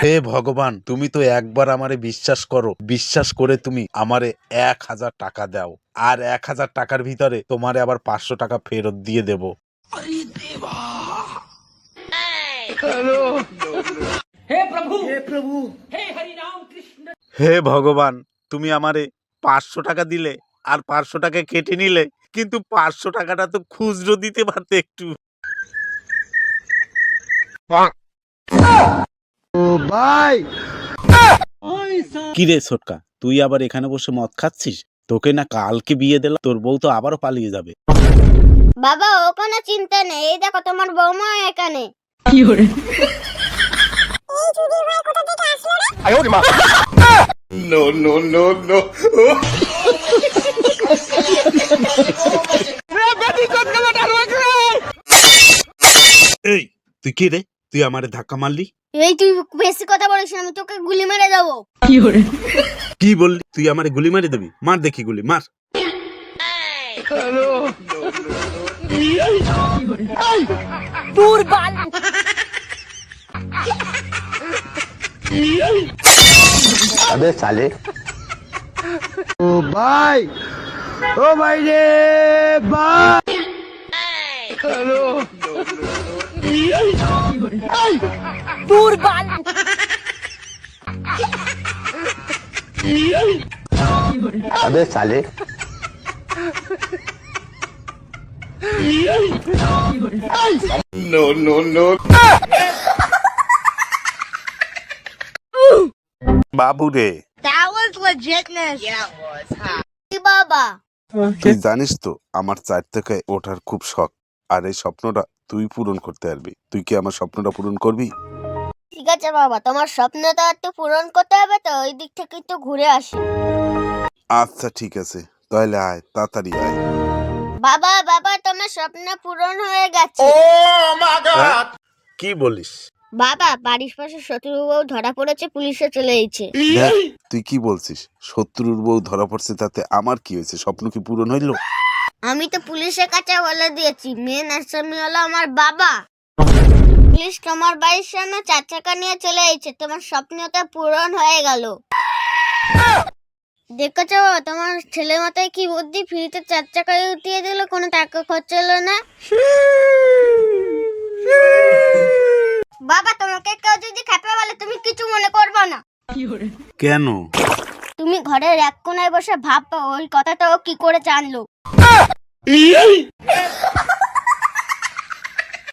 হে ভগবান, তুমি তো একবার আমারে বিশ্বাস করো, বিশ্বাস করে তুমি আমারে 1000 টাকা দাও, আর 1000 টাকার ভিতরে তোমারে আবার 500 টাকা ফেরত দিয়ে দেব। হে ভগবান, তুমি আমারে 500 টাকা দিলে আর 500 টাকা কেটে নিলে, কিন্তু 500 টাকাটা তো খুচরো দিতে পারতে একটু। কিরে ছোটকা, তুই আবার এখানে বসে মদ খাচ্ছিস? তোকে না কালকে বিয়ে দিলাম, তোর বউ তো আবারও পালিয়ে যাবে। বাবা ও কোনো চিন্তা নেই, এই দেখো তোমার বৌমা এখানে। এই তুই কি রে, তুই আমারে ধাক্কা মারলি? এই তুই বেশি কথা বলিস না, আমি তোকে গুলি মেরে দেবো। কি বললি? তুই আমারে গুলি মারি দিবি? মার দেখি গুলি, মার। अबे साले ओ भाई रे भाई हेलो अबे साले বাবু রে, That was legitness. Yeah, it was. কি বাবা? তুই জানিস তো আমার 4 থেকে ওঠার খুব শখ, আর এই স্বপ্নটা তুই পূরণ করতে পারবি। তুই কি আমার স্বপ্নটা পূরণ করবি? ঠিক আছে বাবা, তোমার স্বপ্নটা একটু পূরণ করতে হবে তো, ওই দিক থেকে একটু ঘুরে আসি। আচ্ছা ঠিক আছে, তাহলে আয়, তাড়াতাড়ি আয়। বাবা বাবা, তোমার স্বপ্ন পূরণ হয়ে গেছে। হ্যাঁ? কি বলিস? বাবা, বাড়ির পাশে শত্রু বউ ধরা পড়েছে, পুলিশে চলে এসেছে। দেখ, তুই কি বলছিস? শত্রুর বউ ধরা পড়ছে, তাতে আমার কি হয়েছে? স্বপ্ন কি পূরণ হইলো? আমি তো পুলিশের কাছে বলে দিয়েছি, মেন আসামি হলো আমার বাবা। পুলিশ তোমার বাড়ির সামনে 4 চাকা নিয়ে চলে এসেছে, তোমার স্বপ্নটা পূরণ হয়ে গেল। দেখেছো বাবা, তোমার ছেলে মাথায় কি বুদ্ধি, ফ্রিতে 4 চাকায় উঠিয়ে দিল, কোনো টাকা খরচ হলো না। বাবা, তোমাকে কেউ যদি খেপে বলে, তুমি কিছু মনে করবে না। কেন? তুমি ঘরের এক কোনায় বসে ভাববা ওই কথাটা ও কি করে জানলো।